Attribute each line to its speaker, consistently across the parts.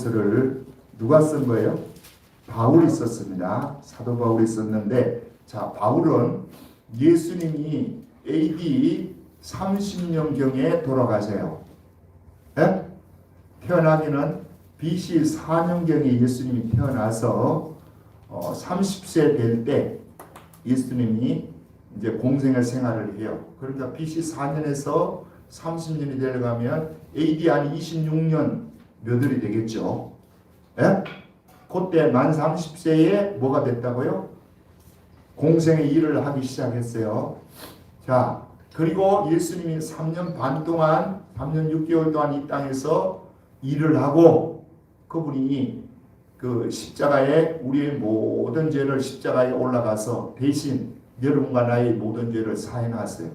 Speaker 1: 빌립보서를 누가 쓴 거예요? 바울이 썼습니다. 사도 바울이 썼는데, 자, 바울은 예수님이 AD 30년경에 돌아가세요. 예? 태어나기는 BC 4년경에 예수님이 태어나서 30세 될 때 예수님이 이제 공생의 생활을 해요. 그러니까 BC 4년에서 30년이 되어가면 AD 한 26년 몇 월이 되겠죠. 예? 그때 만 30세에 뭐가 됐다고요? 공생의 일을 하기 시작했어요. 자, 그리고 예수님이 3년 반 동안, 3년 6개월 동안 이 땅에서 일을 하고 그분이 그 십자가에 우리의 모든 죄를 십자가에 올라가서 대신 여러분과 나의 모든 죄를 사해놨어요.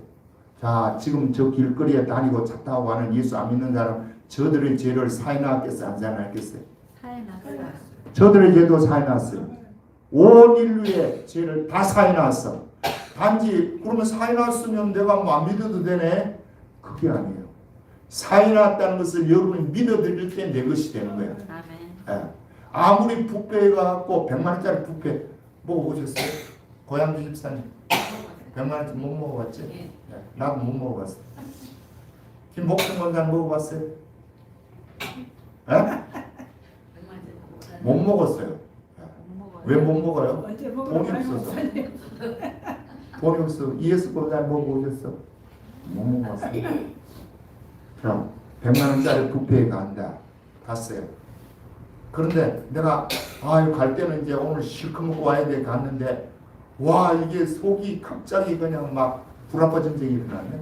Speaker 1: 자, 지금 저 길거리에 다니고 차 타고 가는 예수 안 믿는 사람, 저들의 죄를 사해놨겠어요? 안 사해놨겠어요?
Speaker 2: 사해놨어요.
Speaker 1: 저들의 죄도 사해놨어요. 온 인류의 죄를 다 사해놨어. 단지 그러면 사해놨으면 내가 뭐 안 믿어도 되네? 그게 아니에요. 사해놨다는 것을 여러분이 믿어드릴 때 내 것이 되는 거예요. 예. 아무리 뷔페에 가갖고 100만원짜리 뷔페 먹어보셨어요? 고양주 집사님 100만원짜리 못 먹어봤지? 예. 나도 못 먹어봤어. 김복순 권사님 먹어봤어요? 예? 못 먹었어요. 왜 못 먹어요? 돈이 없어서. 돈이 없어. 이예수 권사님 먹어보셨어? 못 먹어봤어요. 그럼 100만원짜리 뷔페에 간다. 갔어요. 그런데 내가 갈 때는 이제 오늘 실컷 먹고 와야 돼 갔는데 와 이게 속이 갑자기 그냥 막 불아파 증상이 일어나네.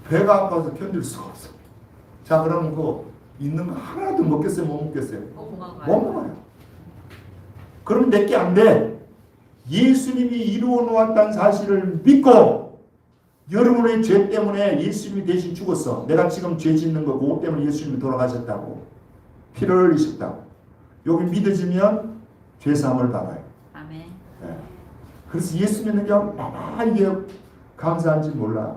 Speaker 1: 배가 아파서 견딜 수가 없어. 자 그러면 그 있는 거 하나도 먹겠어요? 못 먹겠어요? 못 먹어요. 그럼 내게 안 돼. 예수님이 이루어 놓았다는 사실을 믿고 여러분의 죄 때문에 예수님이 대신 죽었어. 내가 지금 죄 짓는 거 그것 때문에 예수님이 돌아가셨다고. 피를 흘리셨다고. 여기 믿어지면 죄사함을 받아요.
Speaker 2: 아멘.
Speaker 1: 네. 그래서 예수 믿는 게 얼마나 이게 감사한지 몰라.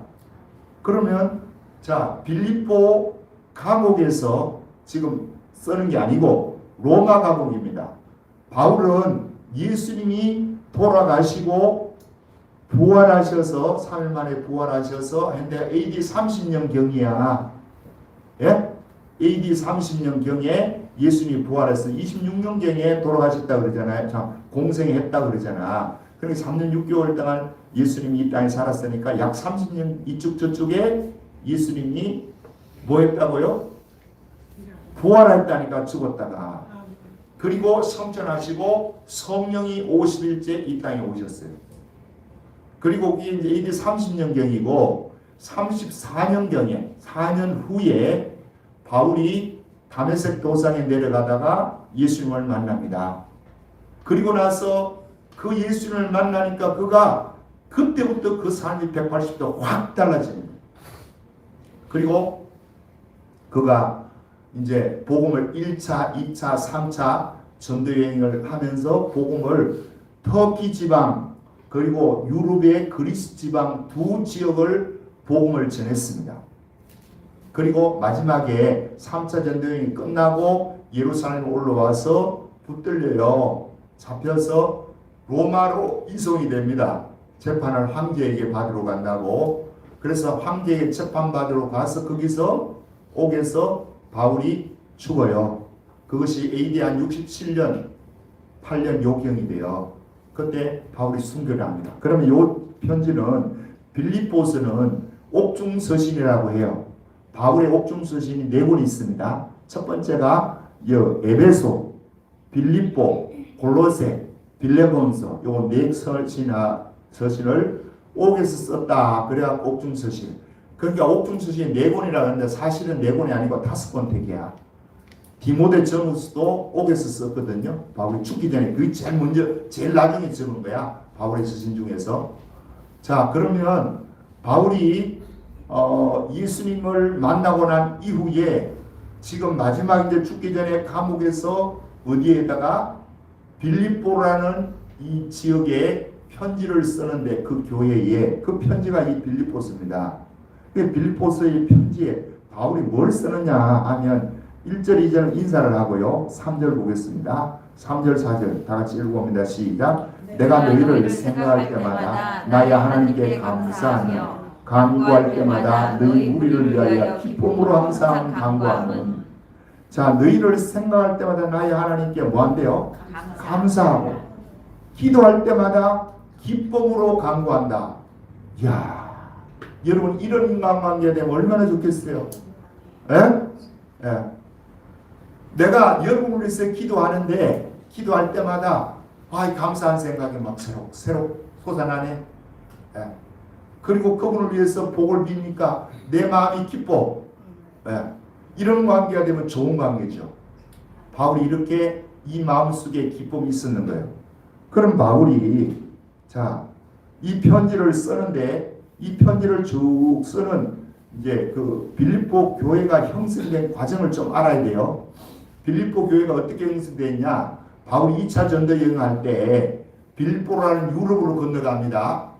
Speaker 1: 그러면 자 빌립보 감옥에서 지금 쓰는 게 아니고 로마 감옥입니다. 바울은 예수님이 돌아가시고 부활하셔서 3일 만에 부활하셔서 했는데 AD 30년경이야. 예? AD 30년경에 예수님이 부활해서 26년경에 돌아가셨다 그러잖아요. 참 공생했다 그러잖아. 그러니까 3년 6개월 동안 예수님이 이 땅에 살았으니까 약 30년 이쪽 저쪽에 예수님이 뭐 했다고요? 부활했다니까 죽었다가. 그리고 성천하시고 성령이 50일째 이 땅에 오셨어요. 그리고 이게 이제 AD 30년경이고 34년경에 4년 후에 바울이 다메섹 도상에 내려가다가 예수님을 만납니다. 그리고 나서 그 예수님을 만나니까 그가 그때부터 그 삶이 180도 확 달라집니다. 그리고 그가 이제 복음을 1차, 2차, 3차 전도 여행을 하면서 복음을 터키 지방 그리고 유럽의 그리스 지방 두 지역을 복음을 전했습니다. 그리고 마지막에 3차 전도여행이 끝나고 예루살렘에 올라와서 붙들려요. 잡혀서 로마로 이송이 됩니다. 재판을 황제에게 받으러 간다고. 그래서 황제에게 재판받으러 가서 거기서 옥에서 바울이 죽어요. 그것이 AD 한 67년 8년 요경이 돼요. 그때 바울이 순교를 합니다. 그러면 이 편지는 빌립보서는 옥중서신이라고 해요. 바울의 옥중서신이 4권이 있습니다. 첫 번째가 에베소, 빌립보, 골로새, 빌레몬서 요 4서신을 옥에서 썼다. 그래야 옥중서신. 그러니까 옥중서신이 4권이라고 하는데 사실은 4권이 아니고 5권 되기야. 디모데 전후서도 옥에서 썼거든요. 바울이 죽기 전에 그게 제일 먼저 제일 나중에 적은 거야. 바울의 서신 중에서. 자 그러면 바울이 예수님을 만나고 난 이후에 지금 마지막 이제 죽기 전에 감옥에서 어디에다가 빌립보라는 이 지역에 편지를 쓰는데 그 교회에 그 편지가 이 빌립보서입니다. 그 빌립보서의 편지에 바울이 뭘 쓰느냐 하면 1절, 2절 인사를 하고요. 3절 보겠습니다. 3절, 4절 다 같이 읽어봅니다. 시작. 내가 너희를 생각할 때마다 나의 하나님께 감사하며 간구할 때마다 너희 무리를 위하여 기쁨으로 항상 간구하는. 자, 너희를 생각할 때마다 나의 하나님께 뭐한대요? 감사하고 기도할 때마다 기쁨으로 간구한다. 이야, 여러분 이런 인간관계 되면 얼마나 좋겠어요? 예? 예. 내가 여러분을 위해서 기도하는데 기도할 때마다 감사한 생각이 막 새로 솟아나네. 예. 그리고 그분을 위해서 복을 빕니까? 내 마음이 기뻐. 예. 이런 관계가 되면 좋은 관계죠. 바울이 이렇게 이 마음속에 기쁨이 있었는 거예요. 그럼 바울이 이 편지를 쓰는데 이 편지를 쭉 쓰는 이제 그 빌립보 교회가 형성된 과정을 좀 알아야 돼요. 빌립보 교회가 어떻게 형성됐냐? 바울이 2차 전도 여행할 때 빌립보라는 유럽으로 건너갑니다.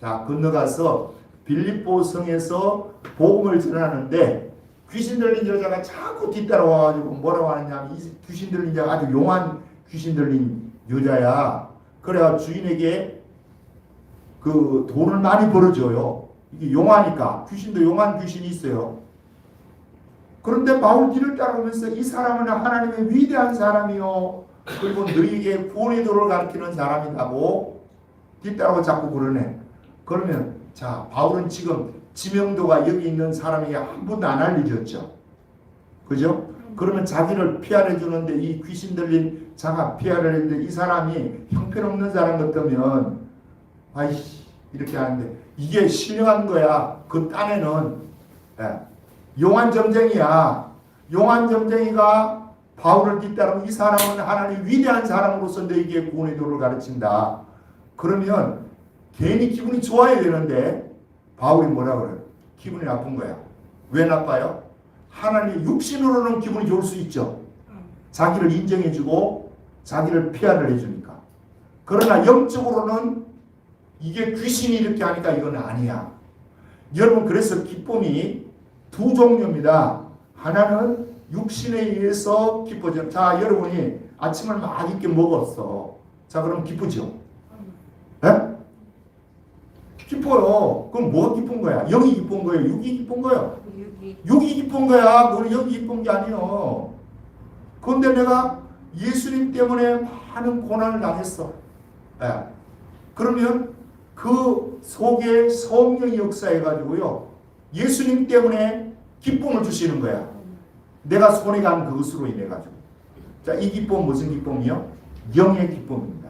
Speaker 1: 자, 건너가서 빌립보 성에서 복음을 전하는데 귀신 들린 여자가 자꾸 뒤따라와가지고 뭐라고 하느냐? 이 귀신 들린 여자가 아주 용한 귀신 들린 여자야. 그래야 주인에게 그 돈을 많이 벌어줘요. 이게 용하니까. 귀신도 용한 귀신이 있어요. 그런데 바울 뒤를 따라오면서 이 사람은 하나님의 위대한 사람이요. 그리고 너희에게 구원의 도를 가르치는 사람이라고 뒤따라오고 자꾸 그러네. 그러면 바울은 지금 지명도가 여기 있는 사람에게 한 번도 안 알려졌죠. 그죠? 그러면 자기를 피하려 주는데 이 귀신 들린 자가 피하려 했는데 이 사람이 형편없는 사람 같으면 이렇게 하는데 이게 신령한 거야. 그 딴에는 용한 점쟁이야. 용한 점쟁이가 바울을 뒤따르면 이 사람은 하나님 위대한 사람으로서 너에게 구원의 도를 가르친다. 그러면 괜히 기분이 좋아야 되는데 바울이 뭐라 그래요? 기분이 나쁜 거야. 왜 나빠요? 하나님 육신으로는 기분이 좋을 수 있죠. 자기를 인정해주고 자기를 피하를 해주니까. 그러나 영적으로는 이게 귀신이 이렇게 하니까 이건 아니야. 여러분 그래서 기쁨이 두 종류입니다. 하나는 육신에 의해서 기뻐져. 자, 여러분이 아침을 막 이렇게 먹었어. 자, 그럼 기쁘죠? 네? 기뻐요. 그럼 뭐가 기쁜 거야? 영이 기쁜 거예요? 육이 기쁜 거예요? 육이 기쁜 거야. 그건 영이 기쁜 게 아니에요. 그런데 내가 예수님 때문에 많은 고난을 당했어. 네. 그러면 그 속에 성령이 역사해가지고요. 예수님 때문에 기쁨을 주시는 거야. 내가 손에 간 그것으로 인해가지고. 자, 이 기쁨 무슨 기쁨이요? 영의 기쁨입니다.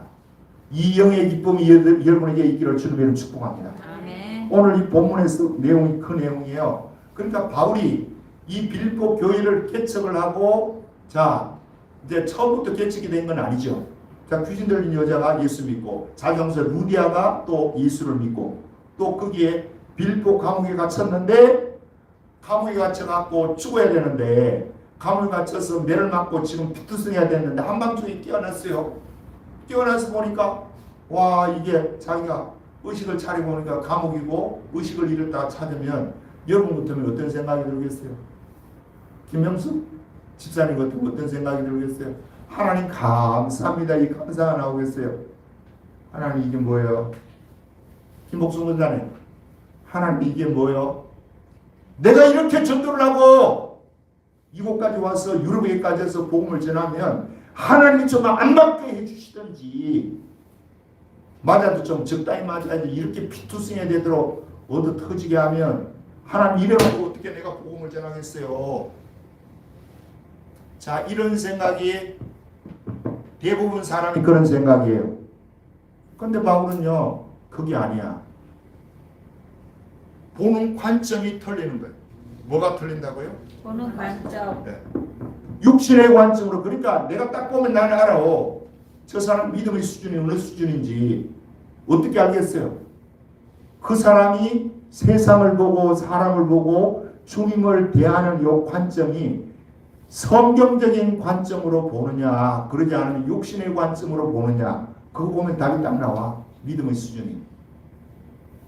Speaker 1: 이 영의 기쁨이 여러분에게 있기를 주님으로 축복합니다.
Speaker 2: 아멘.
Speaker 1: 오늘 이 본문에서 내용이 큰 내용이에요. 그러니까 바울이 이 빌립보 교회를 개척을 하고 이제 처음부터 개척이 된 건 아니죠. 귀신 들린 여자가 예수 믿고 자경서 루디아가 또 예수를 믿고 또 거기에 빌립보 감옥에 갇혔는데 감옥에 갇혀갖고 죽어야 되는데 감옥에 갇혀서 매를 맞고 지금 피투성해야 됐는데 한밤중에 깨어났어요. 깨어나서 보니까 이게 자기가 의식을 차리고 보니까 감옥이고 의식을 잃었다가 찾으면 여러분 같으면 어떤 생각이 들겠어요? 김명수 집사님 같으면 어떤 생각이 들겠어요? 하나님 감사합니다. 이 감사가 나오겠어요? 하나님 이게 뭐예요? 김복순 권사님 하나님 이게 뭐예요? 내가 이렇게 전도를 하고 이곳까지 와서 유럽에까지 해서 복음을 전하면 하나님이 정말 안 맞게 해주시든지 맞아도 좀 적당히 맞아야지 이렇게 피투성이 되도록 얻어 터지게 하면 하나님 이래놓고 어떻게 내가 복음을 전하겠어요? 자, 이런 생각이 대부분 사람이 그런 생각이에요. 그런데 바울은요 그게 아니야. 보는 관점이 틀리는 거예요. 뭐가 틀린다고요?
Speaker 2: 보는 관점.
Speaker 1: 네. 육신의 관점으로. 그러니까 내가 딱 보면 나는 알아. 저 사람 믿음의 수준이 어느 수준인지 어떻게 알겠어요? 그 사람이 세상을 보고 사람을 보고 주님을 대하는 이 관점이 성경적인 관점으로 보느냐 그러지 않으면 육신의 관점으로 보느냐 그거 보면 답이 딱 나와. 믿음의 수준이.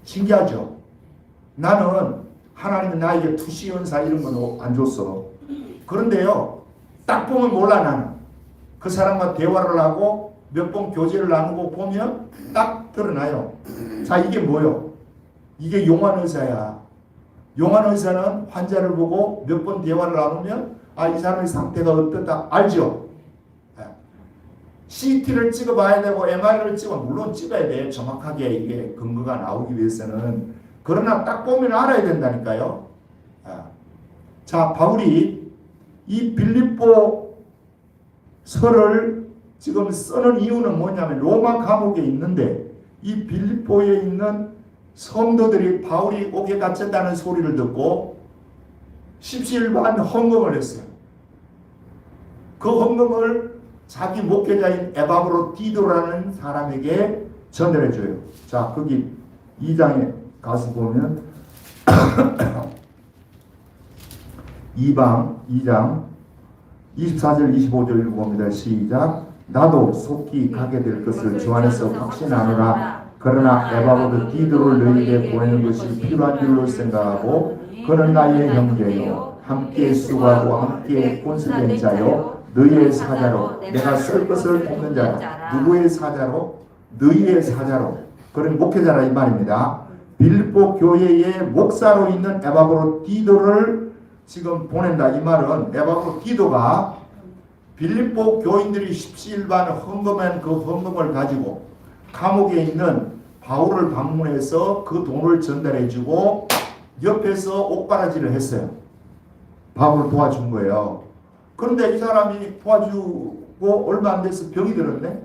Speaker 1: 신기하죠? 나는 하나님은 나에게 투시연사 이런 건 안 줬어. 그런데요 딱 보면 몰라 나는. 그 사람과 대화를 하고 몇 번 교제를 나누고 보면 딱 드러나요. 자, 이게 뭐요? 이게 용한 의사야. 용한 의사는 환자를 보고 몇 번 대화를 나누면 이 사람의 상태가 어떻다 알죠? CT를 찍어봐야 되고 MRI를 물론 찍어야 돼. 정확하게 이게 근거가 나오기 위해서는. 그러나 딱 보면 알아야 된다니까요. 자, 바울이 이 빌립보 서를 지금 쓰는 이유는 뭐냐면 로마 감옥에 있는데 이 빌립보에 있는 성도들이 바울이 옥에 갇혔다는 소리를 듣고 십시일반 헌금을 했어요. 그 헌금을 자기 목회자인 에바브로디도라는 사람에게 전달해줘요. 자, 거기 2장에 가서 보면 2장 24절 25절 읽어봅니다. 시작. 나도 속히 가게 될 것을 주 안에서 확신하노라. 그러나 에바브로디도를 너희에게 보내는 것이 필요한 줄로 생각하고 그는 나의 형제요 함께 수고하고 함께 군수된 자요 너희의 사자로 내가 쓸 것을 돕는 자라. 누구의 사자로? 너희의 사자로. 그런 목회자라 이 말입니다. 빌립보 교회의 목사로 있는 에바브로디도를 지금 보낸다. 이 말은 에바브로디도가 빌립보 교인들이 십시일반 헌금한 그 헌금을 가지고 감옥에 있는 바울을 방문해서 그 돈을 전달해주고 옆에서 옥바라지를 했어요. 바울을 도와준 거예요. 그런데 이 사람이 도와주고 얼마 안 돼서 병이 들었네.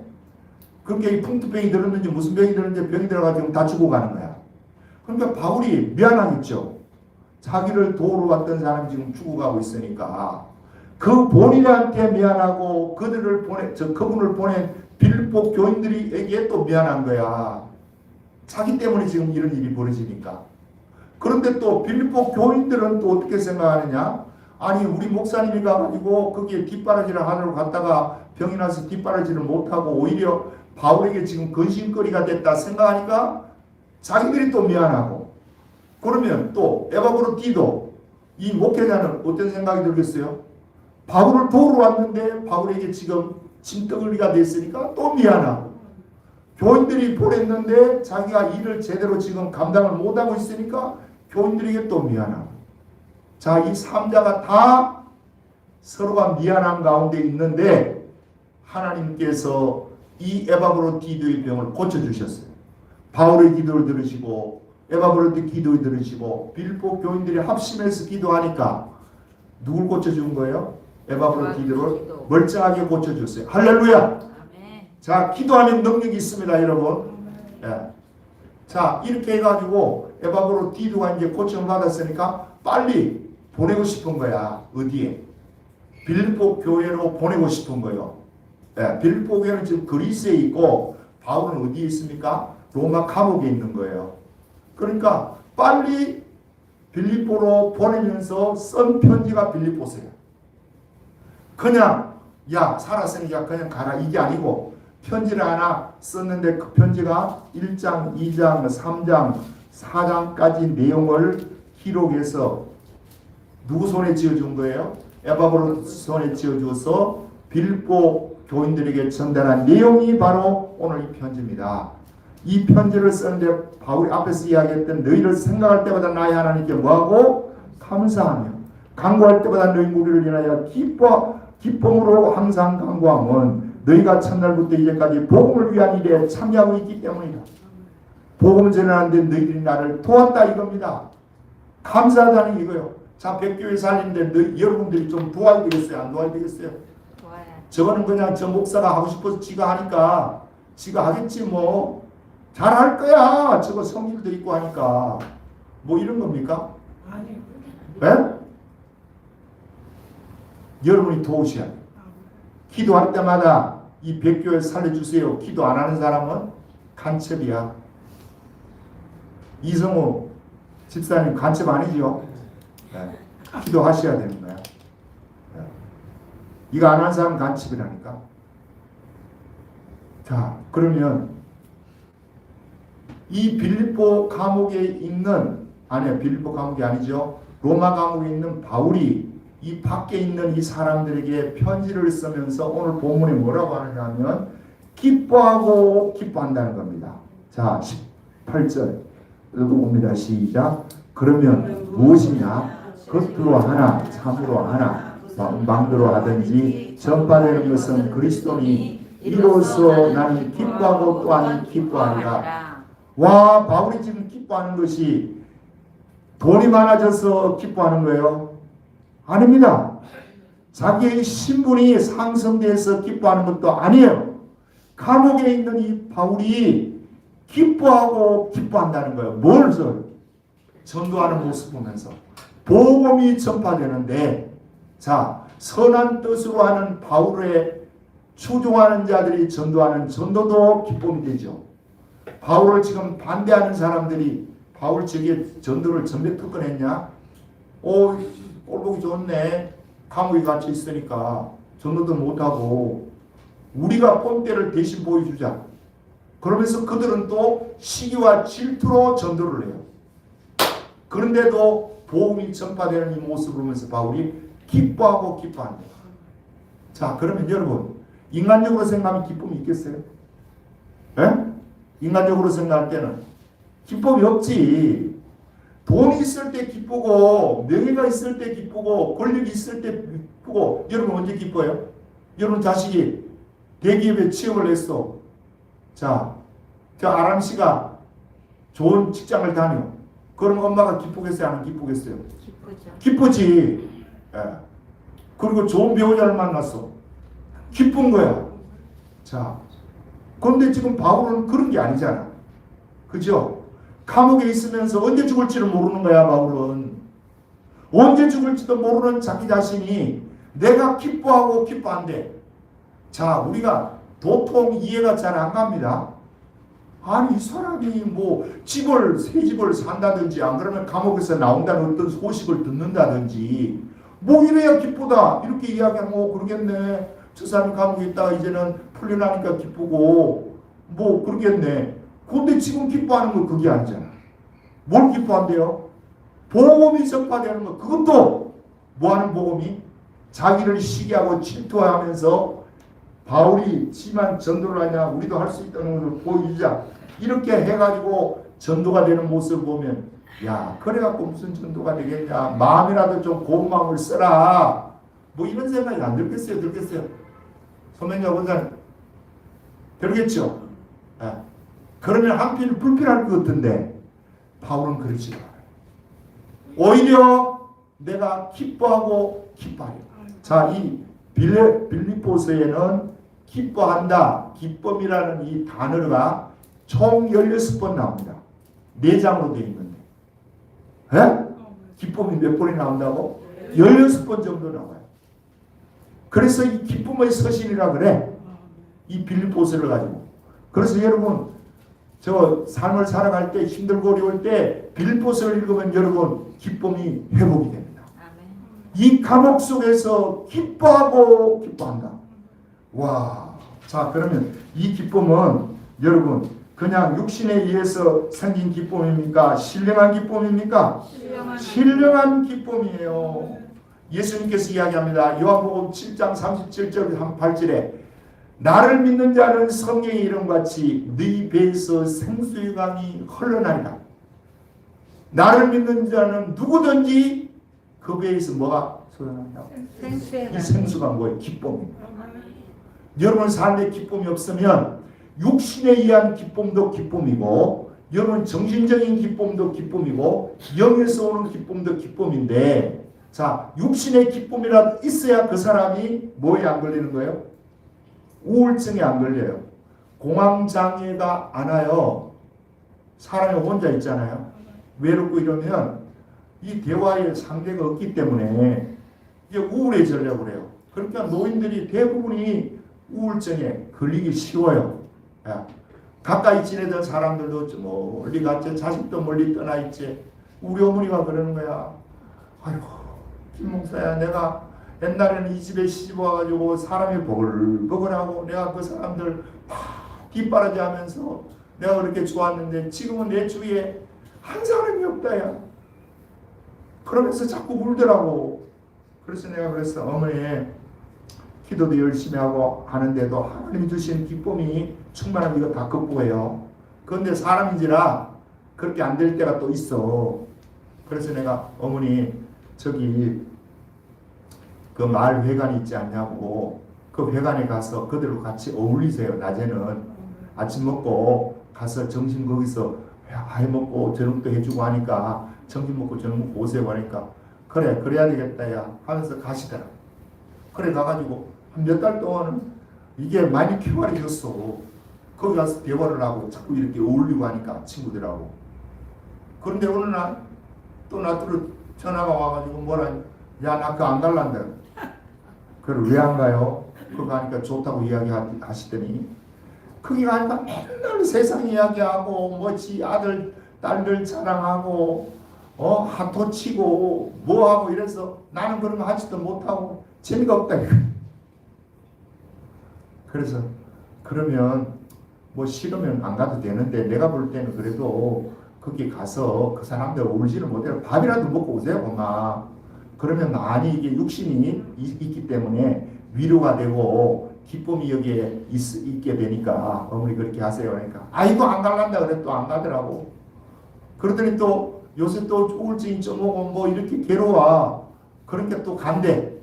Speaker 1: 그게 풍토병이 들었는지 무슨 병이 들었는지 병이 들어가지고 다 죽어가는 거야. 그러니까 바울이 미안하겠죠. 자기를 도우러 왔던 사람이 지금 죽어가고 있으니까 그 본인한테 미안하고 그분을 보낸 빌립보 교인들에게 또 미안한 거야. 자기 때문에 지금 이런 일이 벌어지니까. 그런데 또 빌립보 교인들은 또 어떻게 생각하느냐? 아니 우리 목사님이 가가지고 거기에 뒷바라지를 하러 갔다가 병이 나서 뒷바라지를 못하고 오히려 바울에게 지금 근심거리가 됐다 생각하니까 자기들이 또 미안하고. 그러면 또 에바브로디도 이 목회자는 어떤 생각이 들겠어요? 바울을 도우러 왔는데 바울에게 지금 짐덩어리가 됐으니까 또 미안하고. 교인들이 보냈는데 자기가 일을 제대로 지금 감당을 못하고 있으니까 교인들에게 또 미안하고. 자, 이 3자가 다 서로가 미안한 가운데 있는데 하나님께서 이 에바브로디도의 병을 고쳐주셨어요. 바울의 기도를 들으시고 에바브로디 기도를 들으시고 빌립보 교인들이 합심해서 기도하니까 누굴 고쳐준 거예요? 에바브로디도를 멀쩡하게 고쳐줬어요. 할렐루야! 자, 기도하면 능력이 있습니다, 여러분. 예. 자, 이렇게 해가지고 에바브로디도가 이제 고침을 받았으니까 빨리 보내고 싶은 거야. 어디에? 빌립보 교회로 보내고 싶은 거예요. 예. 빌립보 교회는 지금 그리스에 있고 바울은 어디에 있습니까? 로마 감옥에 있는 거예요. 그러니까 빨리 빌립보로 보내면서 쓴 편지가 빌립보서예요. 그냥 야 살았으니까 그냥 가라 이게 아니고 편지를 하나 썼는데 그 편지가 1장, 2장, 3장, 4장까지 내용을 기록해서 누구 손에 쥐어준 거예요? 에바브로 손에 쥐어줘서 빌립보 교인들에게 전달한 내용이 바로 오늘 이 편지입니다. 이 편지를 쓰는데 바울이 앞에서 이야기했던 너희를 생각할 때마다 나의 하나님께 뭐하고? 감사하며 간구할 때마다 너희 무리를 인하여 기쁨으로 항상 간구함은 너희가 첫날부터 이제까지 복음을 위한 일에 참여하고 있기 때문이다. 복음을 전하는데 너희들이 나를 도왔다 이겁니다. 감사하다는 이거요. 자, 백교회 살리는데 여러분들이 좀 도와야 되겠어요? 안 도와야 되겠어요?
Speaker 2: 좋아요.
Speaker 1: 저거는 그냥 저 목사가 하고 싶어서 지가 하니까 지가 하겠지 뭐. 잘할 거야. 저거 성질도 있고 하니까. 뭐 이런 겁니까?
Speaker 3: 아니.
Speaker 1: 네? 여러분이 도우셔야 돼요. 기도할 때마다 이 백교회 살려주세요. 기도 안 하는 사람은 간첩이야. 이성우 집사님 간첩 아니죠? 네. 기도하셔야 되는 거야. 네. 이거 안 하는 사람은 간첩이라니까. 자, 그러면 이 빌립보 감옥에 있는 빌립보 감옥이 아니죠. 로마 감옥에 있는 바울이 이 밖에 있는 이 사람들에게 편지를 쓰면서 오늘 본문에 뭐라고 하느냐면 기뻐하고 기뻐한다는 겁니다. 자, 18절 읽어봅니다. 시작. 그러면 무엇이냐? 겉으로 하나 참으로 하나 망대로 하든지 전파되는 것은 그리스도니 이로써 나는 기뻐하고 또한 기뻐하리라. 와, 바울이 지금 기뻐하는 것이 돈이 많아져서 기뻐하는 거예요? 아닙니다. 자기의 신분이 상승돼서 기뻐하는 것도 아니에요. 감옥에 있는 이 바울이 기뻐하고 기뻐한다는 거예요. 뭘 전도하는 모습 보면서 복음이 전파되는데, 자, 선한 뜻으로 하는 바울의 추종하는 자들이 전도하는 전도도 기쁨이 되죠. 바울을 지금 반대하는 사람들이 바울 저게 전도를 전백 특권했냐? 오, 꼴보기 좋네. 감옥에 갇혀 있으니까 전도도 못하고 우리가 꼰대를 대신 보여주자. 그러면서 그들은 또 시기와 질투로 전도를 해요. 그런데도 복음이 전파되는 이 모습을 보면서 바울이 기뻐하고 기뻐한다. 자, 그러면 여러분, 인간적으로 생각하면 기쁨이 있겠어요? 에? 인간적으로 생각할 때는 기쁨이 없지. 돈이 있을 때 기쁘고 명예가 있을 때 기쁘고 권력이 있을 때 기쁘고. 여러분 언제 기뻐요? 여러분 자식이 대기업에 취업을 했어. 자, 저 아람 씨가 좋은 직장을 다녀. 그럼 엄마가 기쁘겠어요? 안 기쁘겠어요?
Speaker 2: 기쁘죠.
Speaker 1: 기쁘지. 예. 그리고 좋은 배우자를 만났어. 기쁜 거야. 자, 그런데 지금 바울은 그런 게 아니잖아. 그죠? 감옥에 있으면서 언제 죽을지를 모르는 거야, 바울은. 언제 죽을지도 모르는 자기 자신이 내가 기뻐하고 기뻐한대. 자, 우리가 도통 이해가 잘 안 갑니다. 아니, 이 사람이 뭐 집을, 새 집을 산다든지 안 그러면 감옥에서 나온다는 어떤 소식을 듣는다든지 뭐 이래야 기쁘다 이렇게 이야기하면 그러겠네. 저 사람이 감옥에 있다가 이제는 풀려나니까 기쁘고 뭐 그러겠네. 근데 지금 기뻐하는 건 그게 아니잖아. 뭘 기뻐한대요? 복음이 전파되는 거. 그것도 뭐하는 복음이? 자기를 시기하고 질투하면서 바울이 지만 전도를 하냐 우리도 할 수 있다는 것을 보여주자. 이렇게 해가지고 전도가 되는 모습을 보면 야, 그래갖고 무슨 전도가 되겠냐. 마음이라도 좀 고운 마음을 써라. 뭐 이런 생각이 안 들겠어요? 들겠어요? 소명자 원사님 들겠죠? 예. 그러면 한편 불편할 것 같은데 바울은 그렇지 않아요. 오히려 내가 기뻐하고 기뻐하려. 자, 이 빌립보서에는 기뻐한다, 기쁨이라는 이 단어가 총 16번 나옵니다. 4장으로 되어 있는데. 에? 기쁨이 몇 번이 나온다고? 16번 정도 나와요. 그래서 이 기쁨의 서신이라 그래. 이 빌립보서를 가지고. 그래서 여러분, 저 삶을 살아갈 때 힘들고 어려울 때 빌립보서를 읽으면 여러분 기쁨이 회복이 됩니다. 이 감옥 속에서 기뻐하고 기뻐한다. 와, 자, 그러면 이 기쁨은 여러분 그냥 육신에 의해서 생긴 기쁨입니까? 신령한 기쁨입니까? 신령한 기쁨이에요. 예수님께서 이야기합니다. 요한복음 7장 37절 8절에 나를 믿는 자는 성경의 이름같이 네 배에서 생수의 강이 흘러나리라. 나를 믿는 자는 누구든지 그 배에서 뭐가 솟아나냐? 이 생수가 뭐예요? 기쁨입니다. 여러분 삶에 기쁨이 없으면 육신에 의한 기쁨도 기쁨이고 여러분 정신적인 기쁨도 기쁨이고 영에서 오는 기쁨도 기쁨인데 자, 육신의 기쁨이라도 있어야 그 사람이 뭐에 안 걸리는 거예요? 우울증에 안 걸려요. 공황장애가 안 와요. 사람이 혼자 있잖아요. 외롭고 이러면 이 대화의 상대가 없기 때문에 이게 우울해지려고 그래요. 그러니까 노인들이 대부분이 우울증에 걸리기 쉬워요. 야, 가까이 지내던 사람들도 멀리 갔지, 자식도 멀리 떠나 있지. 우리 어머니가 그러는 거야. 아이고, 김 목사야, 내가 옛날에는 이 집에 시집 와가지고 사람이 버글버글하고 내가 그 사람들 다 뒷바라지 하면서 내가 그렇게 좋았는데 지금은 내 주위에 한 사람이 없다야. 그러면서 자꾸 울더라고. 그래서 내가 그랬어. 어머니 기도도 열심히 하고 하는데도 하나님이 주신 기쁨이 충만하면 이거 다 극복해요. 그런데 사람인지라 그렇게 안 될 때가 또 있어. 그래서 내가 어머니 저기 그 마을 회관이 있지 않냐고 그 회관에 가서 그들과 같이 어울리세요. 낮에는 아침 먹고 가서 점심 거기서 해 먹고 저녁도 해주고 하니까 점심 먹고 저녁 먹고 오세요 하니까 그래 그래야 되겠다 야 하면서 가시더라. 그래 가가지고 한 몇 달 동안은 이게 많이 피곤해졌어. 거기 가서 대화를 하고 자꾸 이렇게 어울리고 하니까 친구들하고. 그런데 어느 날 또 나한테로 전화가 와가지고 뭐라 야 나 그거 안 갈란다. 그래 왜 안 가요? 그거 가니까 좋다고 이야기하시더니 거기 가니까 맨날 세상 이야기하고 뭐지 아들 딸들 자랑하고 하토 치고 뭐하고 이래서 나는 그런 거 하지도 못하고 재미가 없다. 그래서 그러면 뭐 싫으면 안 가도 되는데 내가 볼 때는 그래도 거기 가서 그 사람들 어울리지는 못해요. 밥이라도 먹고 오세요 엄마. 그러면 많이 이게 육신이 있기 때문에 위로가 되고 기쁨이 여기에 있게 되니까 어머니 그렇게 하세요. 그러니까 아이고 안 갈란다 그래 또 안 가더라고. 그러더니 또 요새 또 우울증이 좀 오고 뭐 이렇게 괴로워. 그러니까 또 간대.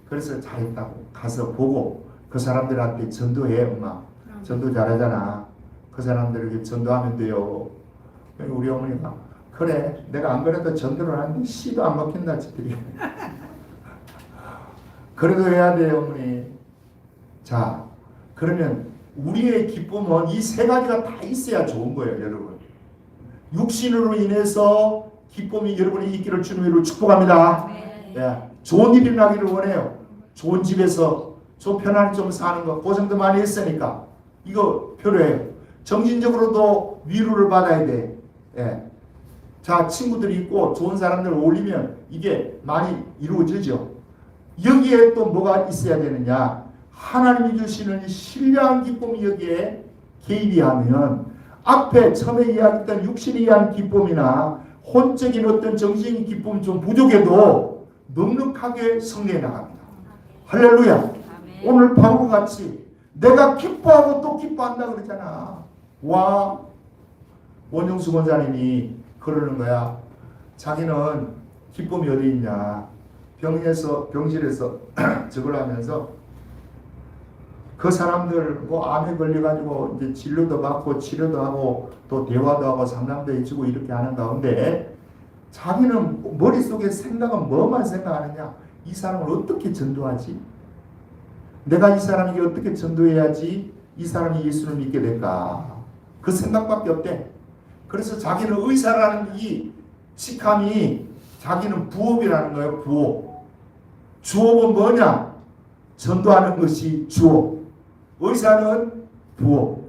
Speaker 1: 그래서 잘했다고 가서 보고 그 사람들한테 전도해 엄마. 전도 잘하잖아. 그 사람들에게 전도하면 돼요. 우리 어머니가 그래 내가 안 그래도 전도를 하는데 씨도 안 먹힌다 지들이. 그래도 해야 돼요 어머니. 자 그러면 우리의 기쁨은 이 세 가지가 다 있어야 좋은 거예요 여러분. 육신으로 인해서 기쁨이 여러분이 있기를 주님으로 축복합니다. 예, 좋은 일이 나기를 원해요. 좋은 집에서 좀 편안히 좀 사는 거 고생도 많이 했으니까 이거 필요해요. 정신적으로도 위로를 받아야 돼. 예. 자 친구들이 있고 좋은 사람들 어울리면 이게 많이 이루어지죠. 여기에 또 뭐가 있어야 되느냐. 하나님이 주시는 신령한 기쁨이 여기에 개입이 하면 앞에 처음에 이야기했던 육신에 의한 기쁨이나 혼적인 어떤 정신의 기쁨 좀 부족해도 넉넉하게 성내에 나갑니다. 할렐루야. 오늘 바울과 같이 내가 기뻐하고 또 기뻐한다 그러잖아. 와 원영수 권사님이 그러는 거야. 자기는 기쁨이 어디 있냐. 병실에서 저걸 하면서 그 사람들 뭐 암에 걸려가지고 이제 진료도 받고 치료도 하고 또 대화도 하고 상담도 해주고 이렇게 하는 가운데 자기는 머릿속에 생각은 뭐만 생각하느냐. 이 사람을 어떻게 전도하지? 내가 이 사람에게 어떻게 전도해야지 이 사람이 예수를 믿게 될까? 그 생각밖에 없대. 그래서 자기는 의사라는 이 직함이 자기는 부업이라는 거예요. 부업. 주업은 뭐냐? 전도하는 것이 주업. 의사는 부업.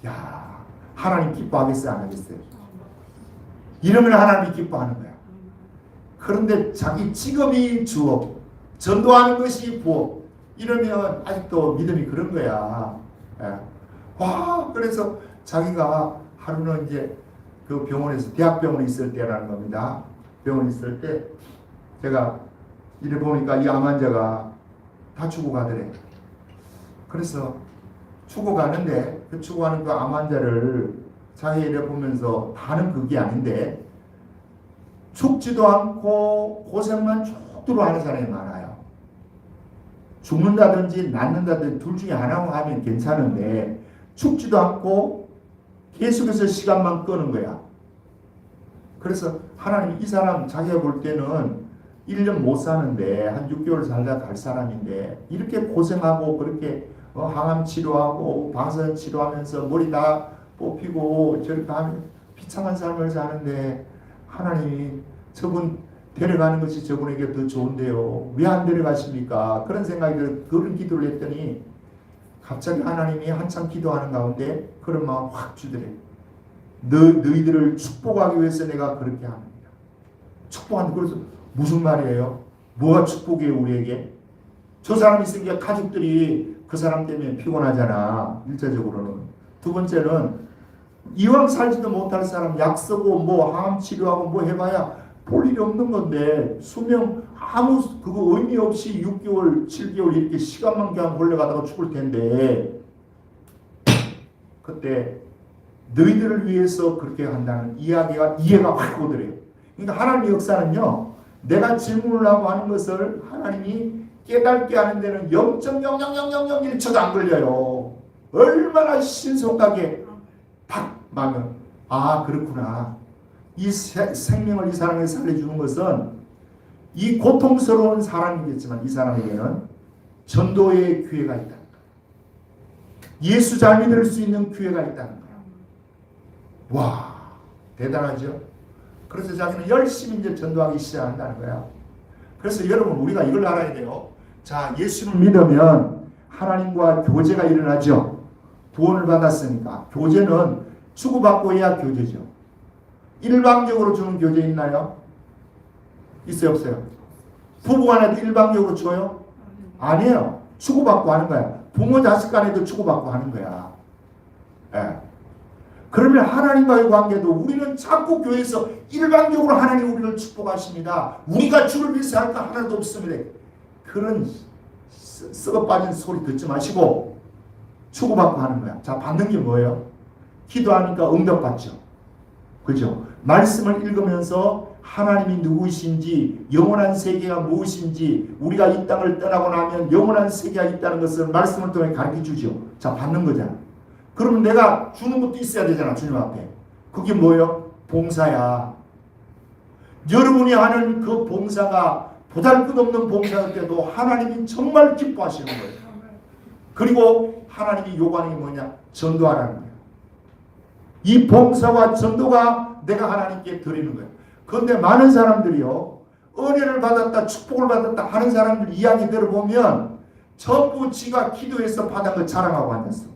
Speaker 1: 야, 하나님 기뻐하겠어요? 안 하겠어요? 이러면 하나님이 기뻐하는 거야. 그런데 자기 직업이 주업. 전도하는 것이 부업. 이러면 아직도 믿음이 그런 거야. 예. 와, 그래서 자기가 하루는 이제 그 병원에서 대학병원에 있을 때라는 겁니다. 병원에 있을 때 제가 이래 보니까 이 암 환자가 다 죽어가더래. 그래서 죽어가는데 그 죽어가는 그 암 환자를 자기 이래 보면서 다는 그게 아닌데 죽지도 않고 고생만 죽도록 하는 사람이 많아요. 죽는다든지 낫는다든지 둘 중에 하나만 하면 괜찮은데 죽지도 않고 계속해서 시간만 끄는 거야. 그래서 하나님 이 사람 자기가 볼 때는 1년 못 사는데 한 6개월 살다 갈 사람인데 이렇게 고생하고 그렇게 항암 치료하고 방사선 치료하면서 머리 다 뽑히고 저렇게 하면 비참한 삶을 사는데 하나님이 저분 데려가는 것이 저분에게 더 좋은데요. 왜 안 데려가십니까? 그런 생각이 들어 그런 기도를 했더니 갑자기 하나님이 한참 기도하는 가운데 그런 마음 확 주더래. 너희들을 축복하기 위해서 내가 그렇게 합니다. 축복한다. 그래서 무슨 말이에요? 뭐가 축복이에요 우리에게? 저 사람이 있으니까 가족들이 그 사람 때문에 피곤하잖아. 일차적으로는. 두 번째는 이왕 살지도 못할 사람 약 쓰고 뭐 항암 치료하고 뭐 해봐야 볼 일이 없는 건데 수명 아무 그거 의미 없이 6개월, 7개월 이렇게 시간만 그냥 몰려가다가 죽을 텐데 그때 너희들을 위해서 그렇게 한다는 이해가 확 오더래요. 그러니까 하나님의 역사는요, 내가 질문을 하고 하는 것을 하나님이 깨닫게 하는 데는 0.00001초도 안 걸려요. 얼마나 신속하게 탁 막으면 아 그렇구나. 이 생명을 이 사람에게 살려주는 것은 이 고통스러운 사람이겠지만 이 사람에게는 전도의 기회가 있다. 예수 잘 믿을 수 있는 기회가 있다는 거야. 와 대단하죠. 그래서 자기는 열심히 이제 전도하기 시작한다는 거야. 그래서 여러분 우리가 이걸 알아야 돼요. 자 예수를 믿으면 하나님과 교제가 일어나죠. 구원을 받았으니까 교제는 주고받고 해야 교제죠. 일방적으로 주는 교제 있나요? 있어요 없어요? 부부간에도 일방적으로 줘요? 아니에요. 주고받고 하는 거야. 부모 자식 간에도 주고받고 하는 거야. 예. 그러면 하나님과의 관계도 우리는 자꾸 교회에서 일방적으로 하나님 우리를 축복하십니다. 우리가 주를 위해서 할 거 하나도 없습니다. 그런 썩어 빠진 소리 듣지 마시고 주고받고 하는 거야. 자, 받는 게 뭐예요? 기도하니까 응답받죠. 그죠? 말씀을 읽으면서 하나님이 누구이신지, 영원한 세계가 무엇인지, 우리가 이 땅을 떠나고 나면 영원한 세계가 있다는 것을 말씀을 통해 가르쳐 주죠. 자, 받는 거잖아. 그러면 내가 주는 것도 있어야 되잖아, 주님 앞에. 그게 뭐예요? 봉사야. 여러분이 하는 그 봉사가 보잘것없는 봉사일 때도 하나님이 정말 기뻐하시는 거예요. 그리고 하나님이 요구하는 게 뭐냐? 전도하라는 거예요. 이 봉사와 전도가 내가 하나님께 드리는 거예요. 그런데 많은 사람들이요, 은혜를 받았다, 축복을 받았다 하는 사람들 이야기 들어보면 전부 지가 기도해서 받은 거 자랑하고 앉았어.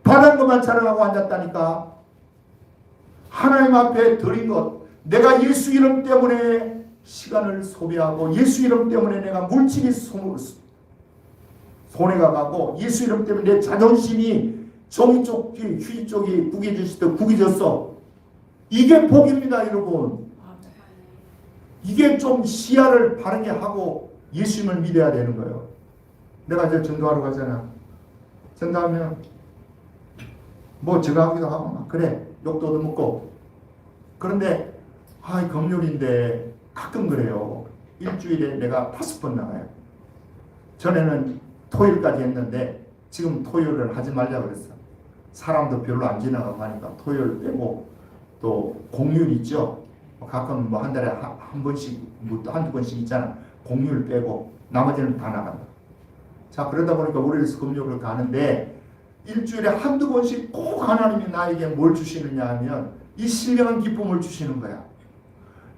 Speaker 1: 받은 것만 자랑하고 앉았다니까. 하나님 앞에 드린 것, 내가 예수 이름 때문에 시간을 소비하고 예수 이름 때문에 내가 물질이 손해가 가고 예수 이름 때문에 내 자존심이 종이 쪽이 휴지 쪽이 구겨졌어. 이게 복입니다, 여러분. 이게 좀 시야를 바르게 하고 예수님을 믿어야 되는 거예요. 내가 이제 전도하러 가잖아. 전도하면 뭐 제가 하기도 하고 막 그래 욕도 얻어먹고. 그런데 금요일인데 가끔 그래요. 일주일에 내가 5번 나가요. 전에는 토요일까지 했는데 지금 토요일을 하지 말자 그랬어. 사람도 별로 안 지나가고 하니까 토요일 빼고 또 공휴일 있죠. 가끔 뭐 한 달에 한 번씩 뭐 한두 번씩 있잖아. 공휴일 빼고 나머지는 다 나간다. 자 그러다 보니까 월요일에서 금요일을 가는데 일주일에 한두 번씩 꼭 하나님이 나에게 뭘 주시느냐 하면 이 신령한 기쁨을 주시는 거야.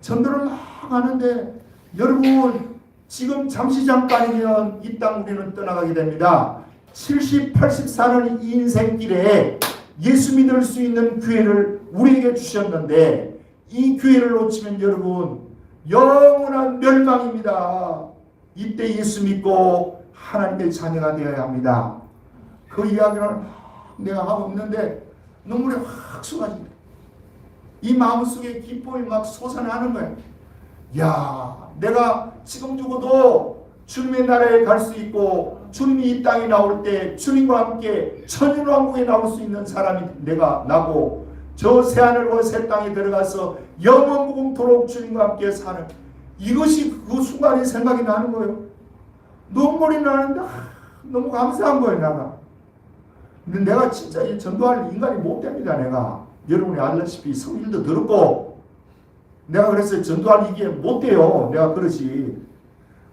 Speaker 1: 전도를 막 하는데 여러분 지금 잠시 잠깐이면 이 땅 우리는 떠나가게 됩니다. 70, 80 사는 이 인생길에 예수 믿을 수 있는 기회를 우리에게 주셨는데 이 기회를 놓치면 여러분 영원한 멸망입니다. 이때 예수 믿고 하나님의 자녀가 되어야 합니다. 그 이야기를 내가 하고 있는데 눈물이 확 쏟아집니다. 이 마음속에 기쁨이 막 솟아나는 거예요. 야, 내가 지금 죽어도 주님의 나라에 갈 수 있고 주님이 이 땅에 나올 때 주님과 함께 천일왕국에 나올 수 있는 사람이 내가 나고 저 새하늘과 새 땅에 들어가서 영원무궁토록 주님과 함께 사는 이것이 그 순간에 생각이 나는 거예요. 눈물이 나는데 너무 감사한 거예요, 내가. 근데 내가 진짜 이 전도할 인간이 못 됩니다, 내가. 여러분이 알다시피 성질도 더럽고 내가 그래서 전도할 이게 못 돼요. 내가 그러지.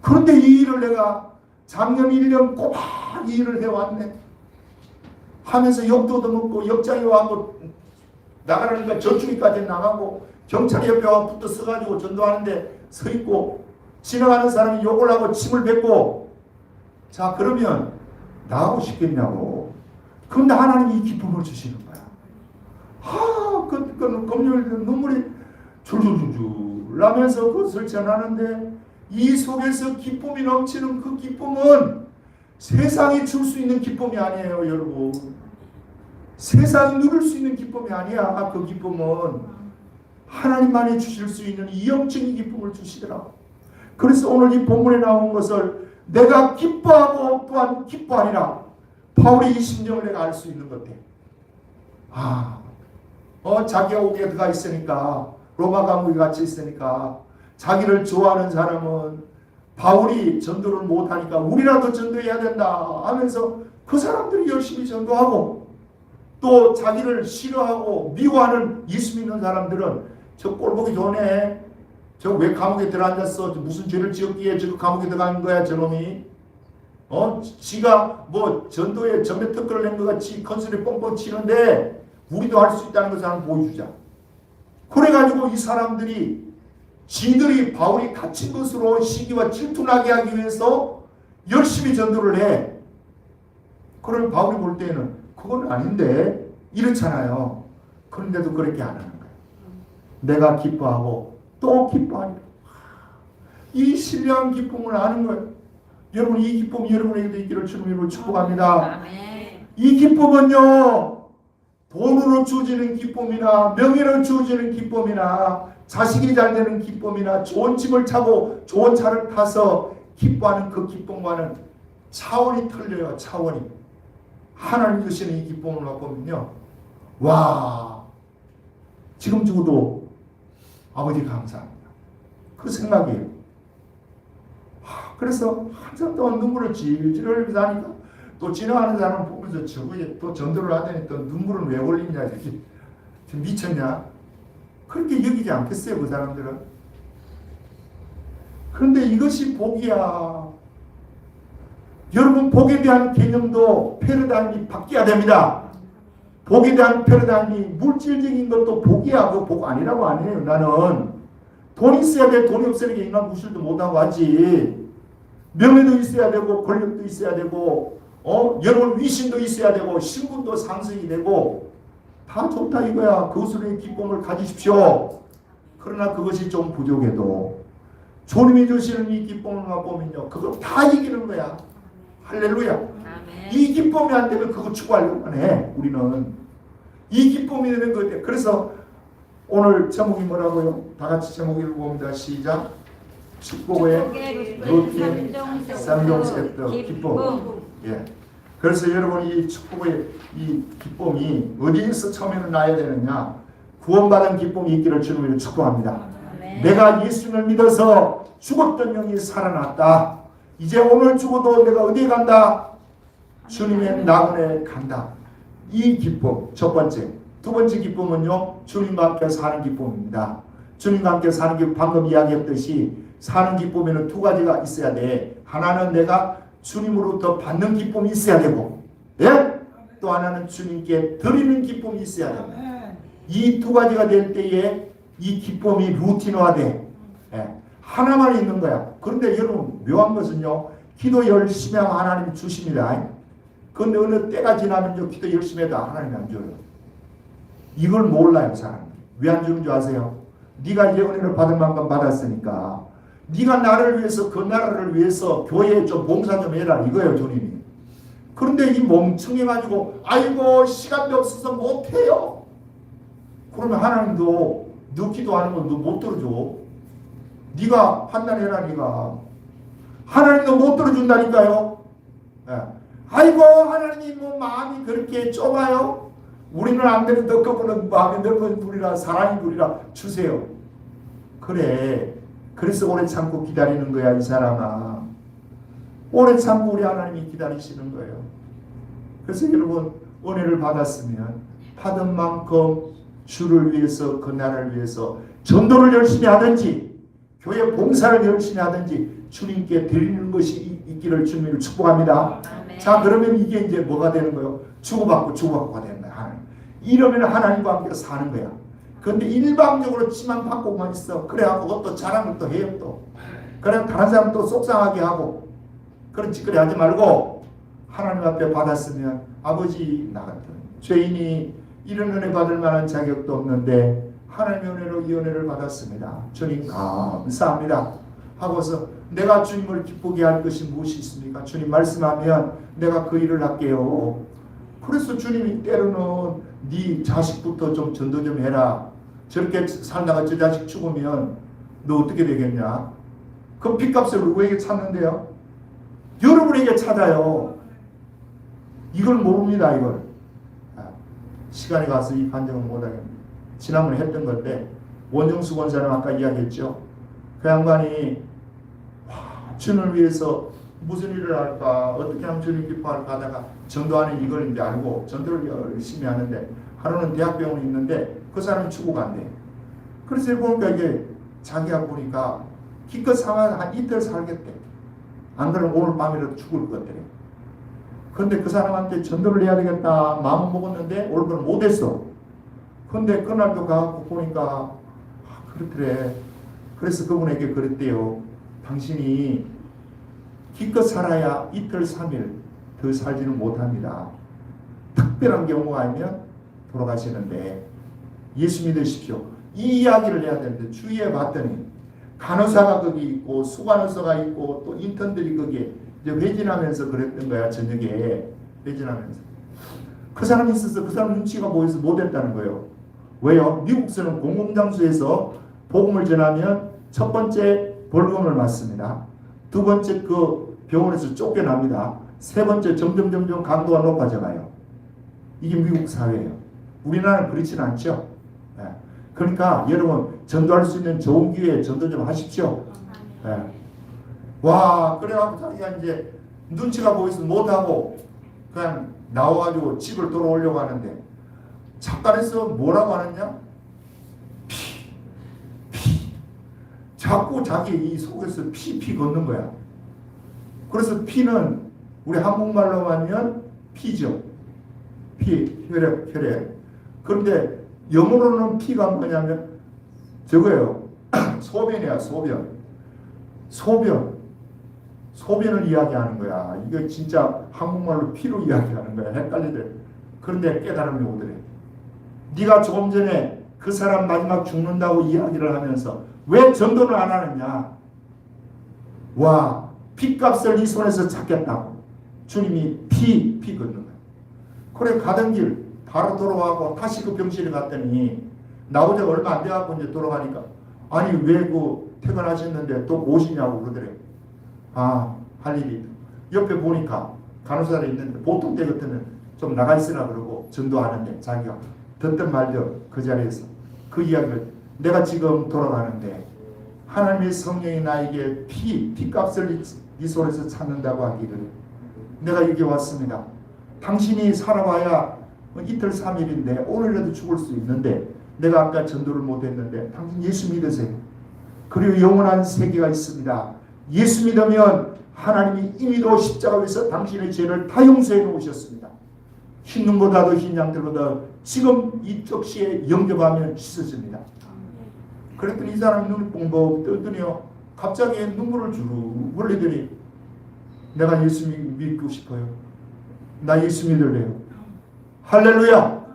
Speaker 1: 그런데 이 일을 내가 작년 1년 꼬박 이 일을 해왔네. 하면서 욕도 얻어먹고 역장에 와서 나가라니까 저축이까지 나가고 경찰 옆에 와 붙어 서가지고 전도하는데 서있고 지나가는 사람이 욕을 하고 침을 뱉고 자 그러면 나가고 싶겠냐고. 그런데 하나님이 이 기쁨을 주시는 거야. 금요일 눈물이 줄줄줄줄 나면서 그것을 전하는데 이 속에서 기쁨이 넘치는 그 기쁨은 세상이 줄 수 있는 기쁨이 아니에요, 여러분. 세상이 누릴 수 있는 기쁨이 아니야. 그 기쁨은 하나님만이 주실 수 있는 이영적인 기쁨을 주시더라고. 그래서 오늘 이 본문에 나온 것을 내가 기뻐하고 또한 기뻐하리라. 바울의 이 심정을 내가 알 수 있는 것 같아. 자기가 옥에 들어가 있으니까, 로마 감옥에 갇혀 있으니까 자기를 좋아하는 사람은 바울이 전도를 못하니까 우리라도 전도해야 된다 하면서 그 사람들이 열심히 전도하고, 또 자기를 싫어하고 미워하는 예수 믿는 사람들은 저 꼴보기 좋네, 저 왜 감옥에 들어앉았어, 무슨 죄를 지었기에 저 감옥에 들어간 거야 저놈이, 지가 뭐 전도에 전매 특권을 낸 것 같이 컨설에 뻥뻥 치는데 우리도 할 수 있다는 것을 한번 보여주자. 그래가지고 이 사람들이 지들이 바울이 갇힌 것으로 시기와 질투나게 하기 위해서 열심히 전도를 해. 그러면 바울이 볼 때는 그건 아닌데 이렇잖아요. 그런데도 그렇게 안 하는 거예요. 내가 기뻐하고 또 기뻐하리라. 이 신령한 기쁨을 아는 거예요. 여러분, 이 기쁨이 여러분에게도 있기를 주님으로 축복합니다.
Speaker 2: 아멘.
Speaker 1: 이 기쁨은요, 돈으로 주어지는 기쁨이나 명예로 주어지는 기쁨이나 자식이 잘 되는 기쁨이나 좋은 집을 차고 좋은 차를 타서 기뻐하는 그 기쁨과는 차원이 틀려요. 차원이. 하나님 주시는 이 기쁨을 맛보면요, 와, 지금 죽어도 아버지 감사합니다. 그 생각이에요. 그래서 한참 동안 눈물을 질질 흘리면서 하니까 또 지나가는 사람 보면서 저거에 또 전도를 하더니 또 눈물은 왜 흘리냐, 이렇게 미쳤냐, 그렇게 여기지 않겠어요 그 사람들은. 그런데 이것이 복이야. 여러분, 복에 대한 개념도 패러다임이 바뀌어야 됩니다. 복에 대한 패러다임이 물질적인 것도 복이야, 그 복 아니라고 안 해요. 나는 돈 있어야 돼. 돈이 없으니까 인간 구실도 못하고 하지. 명예도 있어야 되고 권력도 있어야 되고 여러분 위신도 있어야 되고 신분도 상승이 되고 다 좋다 이거야. 그것으로의 기쁨을 가지십시오. 그러나 그것이 좀 부족해도 주님이 주시는 이 기쁨을 맛보면요, 그거 다 이기는 거야. 할렐루야.
Speaker 2: 아멘.
Speaker 1: 이 기쁨이 안 되면 그거 추구하려고만 해. 우리는 이 기쁨이 되는 것 같아. 그래서 오늘 제목이 뭐라고요? 다 같이 제목 읽어봅니다. 시작. 축복의 루틴 3종 세트 기쁨. 예. 그래서 여러분, 이 축복의 이 기쁨이 어디에서 처음에는 나야 되느냐? 구원받은 기쁨이 있기를 주님으로 축복합니다.
Speaker 2: 아멘.
Speaker 1: 내가 예수님을 믿어서 죽었던 영이 살아났다. 이제 오늘 죽어도 내가 어디에 간다? 주님의 낙원에 간다. 이 기쁨 첫 번째. 두 번째 기쁨은요, 주님과 함께 사는 기쁨입니다. 주님과 함께 사는 기쁨, 방금 이야기했듯이 사는 기쁨에는 두 가지가 있어야 돼. 하나는 내가 주님으로부터 받는 기쁨이 있어야 되고, 예? 또 하나는 주님께 드리는 기쁨이 있어야 됩니다. 이 두 가지가 될 때에 이 기쁨이 루틴화돼. 예. 하나만 있는 거야. 그런데 여러분, 묘한 것은요, 기도 열심히 하면 하나님 주십니다. 그런데 어느 때가 지나면 기도 열심히 해도 하나님이 안 줘요. 이걸 몰라요, 사람이. 왜 안 주는 줄 아세요? 네가 이제 은혜를 받을 만큼 받았으니까 네가 나를 위해서, 그 나라를 위해서 교회에 좀 봉사 좀 해라 이거예요, 주님이. 그런데 이 멍청해가지고 아이고 시간도 없어서 못해요. 그러면 하나님도 너 기도하는 건 너 못 들어줘. 네가 판단해라. 네가 하나님도 못 들어준다니까요. 예. 아이고 하나님 뭐 마음이 그렇게 좁아요. 우리는 안 되는 더 그분은 마음이 넓은 분이라 사랑이 분이라 주세요. 그래. 그래서 오래 참고 기다리는 거야, 이 사람아. 오래 참고 우리 하나님이 기다리시는 거예요. 그래서 여러분, 은혜를 받았으면 받은 만큼 주를 위해서, 그 나라를 위해서 전도를 열심히 하든지 교회 봉사를 열심히 하든지 주님께 드리는 것이 있기를 주님을 축복합니다.
Speaker 2: 아멘.
Speaker 1: 자, 그러면 이게 이제 뭐가 되는 거예요? 주고받고가 되는 거야. 하나님. 이러면 하나님과 함께 사는 거야. 그런데 일방적으로 치만 받고만 있어. 그래갖고 또 자랑을 또 해요 또. 그래 다른 사람 또 속상하게 하고. 그런 짓거리 하지 말고 하나님 앞에 받았으면 아버지 나 같은 죄인이 이런 은혜 받을 만한 자격도 없는데 하나님의 은혜로 이 은혜를 받았습니다. 주님 감사합니다 하고서 내가 주님을 기쁘게 할 것이 무엇이 있습니까? 주님 말씀하면 내가 그 일을 할게요. 그래서 주님이 때로는 네 자식부터 좀 전도 좀 해라. 저렇게 살다가 저 자식 죽으면 너 어떻게 되겠냐? 그 핏값을 누구에게 찾는데요? 여러분에게 찾아요. 이걸 모릅니다. 이걸. 시간이 가서 이 판정을 못하겠습니다. 지난번에 했던 건데 원정수 권사는 아까 이야기했죠. 그 양반이 주님을 위해서 무슨 일을 할까, 어떻게 하면 주님 기뻐할까 하다가 전도하는 이걸 이제 알고 전도를 열심히 하는데 하루는 대학병원에 있는데 그 사람이 죽어간대. 그래서 보니까 이게 자기가 보니까 기껏 살아야 한 이틀 살겠대. 안 그러면 오늘 밤이라도 죽을 것 같대. 근데 그 사람한테 전도를 해야 되겠다 마음 먹었는데 오늘 못했어. 근데 그날도 가고 보니까 그렇더래. 그래서 그분에게 그랬대요. 당신이 기껏 살아야 이틀 3일 더 살지는 못합니다. 특별한 경우가 아니면 돌아가시는데 예수 믿으십시오. 이 이야기를 해야 되는데 주위에 봤더니 간호사가 거기 있고 수간호사가 있고 또 인턴들이 거기에 이제 회진하면서 그랬던 거야. 저녁에 회진하면서 그 사람이 있어서 그 사람 눈치가 보여서 못했다는 거예요. 왜요? 미국에서는 공공장소에서 복음을 전하면 첫 번째 벌금을 맞습니다. 두 번째 그 병원에서 쫓겨납니다. 세 번째 점점 강도가 높아져 가요. 이게 미국 사회예요. 우리나라는 그렇지는 않죠. 네. 그러니까 여러분 전도할 수 있는 좋은 기회에 전도 좀 하십시오. 네. 와 그래갖고 자기가 이제 눈치가 보여서 못하고 그냥 나와가지고 집을 돌아오려고 하는데 작가에서 뭐라고 하느냐? 피 자꾸 자기 이 속에서 피 걷는 거야. 그래서 피는 우리 한국말로 하면 피죠. 피, 혈액. 그런데 영어로는 피가 뭐냐면 저거예요. 소변이야, 소변을 이야기하는 거야. 이거 진짜 한국말로 피로 이야기하는 거야. 헷갈리더래. 그런데 깨달음이 오더래. 네가 조금 전에 그 사람 마지막 죽는다고 이야기를 하면서 왜 전도를 안 하느냐? 와, 피값을 이 손에서 찾겠다고. 주님이 피 걷는 거야. 그래 가던 길 바로 돌아가고 다시 그 병실에 갔더니 나오지 얼마 안 돼갖고 이제 돌아가니까 아니 왜 그 퇴근하셨는데 또 오시냐고 그러더래. 아, 할 일이 있다. 옆에 보니까 간호사들이 있는데 보통 때 같으면 좀 나가 있으라 그러고 전도하는데 자기가 듣던 말도 그 자리에서 그 이야기를 내가 지금 돌아가는데 하나님의 성령이 나에게 피값을 이 손에서 찾는다고 하기를 내가 여기 왔습니다. 당신이 살아봐야 이틀 3일인데 오늘이라도 죽을 수 있는데 내가 아까 전도를 못했는데 당신 예수 믿으세요. 그리고 영원한 세계가 있습니다. 예수 믿으면 하나님이 이미도 십자가에서 당신의 죄를 다 용서해 놓으셨습니다. 흰 눈보다도 흰 양털보다 지금 이쪽 시에 영접하면 씻어집니다. 그랬더니 이 사람이 눈을 뻥뻥 뜨더니요 갑자기 눈물을 주르 흘리더니 내가 예수 믿고 싶어요. 나 예수 믿을래요. 할렐루야.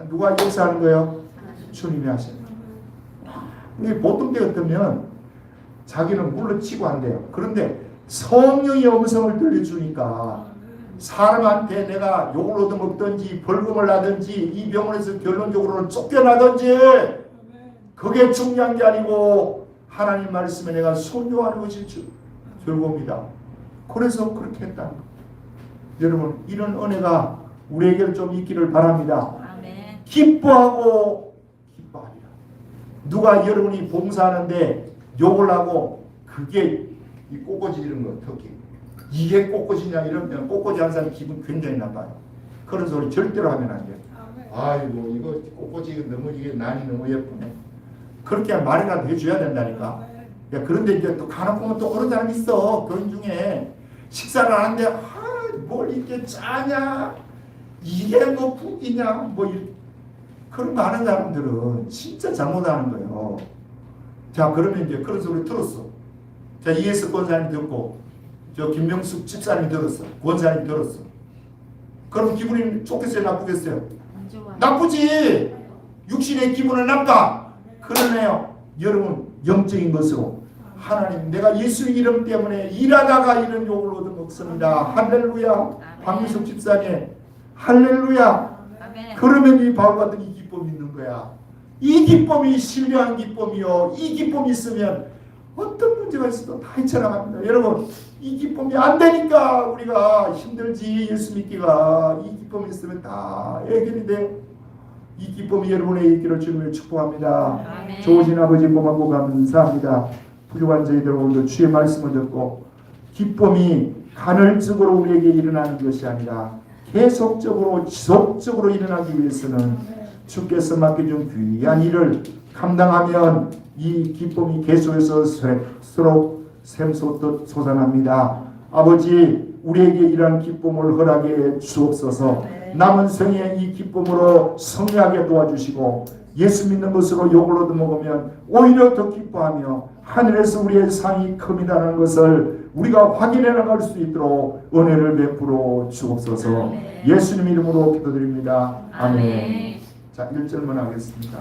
Speaker 1: 누가 역사하는 거예요? 주님이 하시는 거예요. 보통 때 같으면 자기는 물러치고 한대요. 그런데 성령의 음성을 들려주니까 사람한테 내가 욕을 얻어먹든지 벌금을 하든지 이 병원에서 결론적으로는 쫓겨나든지 그게 중요한 게 아니고 하나님 말씀에 내가 순종하는 것이 즐거웁니다. 그래서 그렇게 했다. 여러분 이런 은혜가 우리에게 좀 있기를 바랍니다.
Speaker 2: 아멘.
Speaker 1: 기뻐하리라. 누가 여러분이 봉사하는데 욕을 하고 그게 이 꼬꼬지 이런 거 특히 이게 꼬꼬지냐 이러면 꼬꼬지 하는 사람 기분 굉장히 나빠요. 그런 소리 절대로 하면 안 돼요. 아이고 이거 꼬꼬지 너무 이게 난이 너무 예쁘네. 그렇게 말이라도 해줘야 된다니까. 야, 그런데 이제 또 간혹 보면 또 그런 사람 있어. 교인 중에 식사를 하는데 뭘 이렇게 짜냐 이게 뭐 국이냐 뭐 그런 거 하는 사람들은 진짜 잘못하는 거예요. 자 그러면 이제 그런 소리 들었어. 자 이해석 권사님 듣고 저 김명숙 집사님이 들었어. 권사님이 들었어. 그럼 기분이 좋겠어요? 나쁘겠어요?
Speaker 2: 안 좋아.
Speaker 1: 나쁘지. 육신의 기분은 나빠. 그러네요. 여러분 영적인 것으로 하나님 내가 예수 이름 때문에 일하다가 이런 욕을 얻어먹습니다. 할렐루야. 박미숙 집사님 할렐루야.
Speaker 2: 아멘.
Speaker 1: 그러면 이 바울 같은 이 기쁨이 있는 거야. 이 기쁨이 신령한 기쁨이요. 이 기쁨이 있으면 어떤 문제가 있어도 다 헤쳐나갑니다. 여러분, 이 기쁨이 안 되니까 우리가 힘들지. 예수 믿기가 이 기쁨이 있으면 다 해결이 돼요. 이 기쁨이 여러분의 있기를 주님을 축복합니다.
Speaker 2: 아멘.
Speaker 1: 좋으신 아버지 고맙고 감사합니다. 부족한 저희들 오늘도 주의 말씀을 듣고 기쁨이 간헐적으로 우리에게 일어나는 것이 아니라 계속적으로 지속적으로 일어나기 위해서는 주께서 맡겨준 귀한 일을 감당하면 이 기쁨이 계속해서 서로 샘솟듯 솟아납니다. 아버지, 우리에게 이러한 기쁨을 허락해 주옵소서. 남은 생에 이 기쁨으로 성리하게 도와주시고 예수 믿는 것으로 욕을 얻어먹으면 오히려 더 기뻐하며 하늘에서 우리의 상이 큽니다라는 것을 우리가 확인해 나갈 수 있도록 은혜를 베풀어 주옵소서. 예수님 이름으로 기도드립니다. 아멘. 자, 1절만 하겠습니다.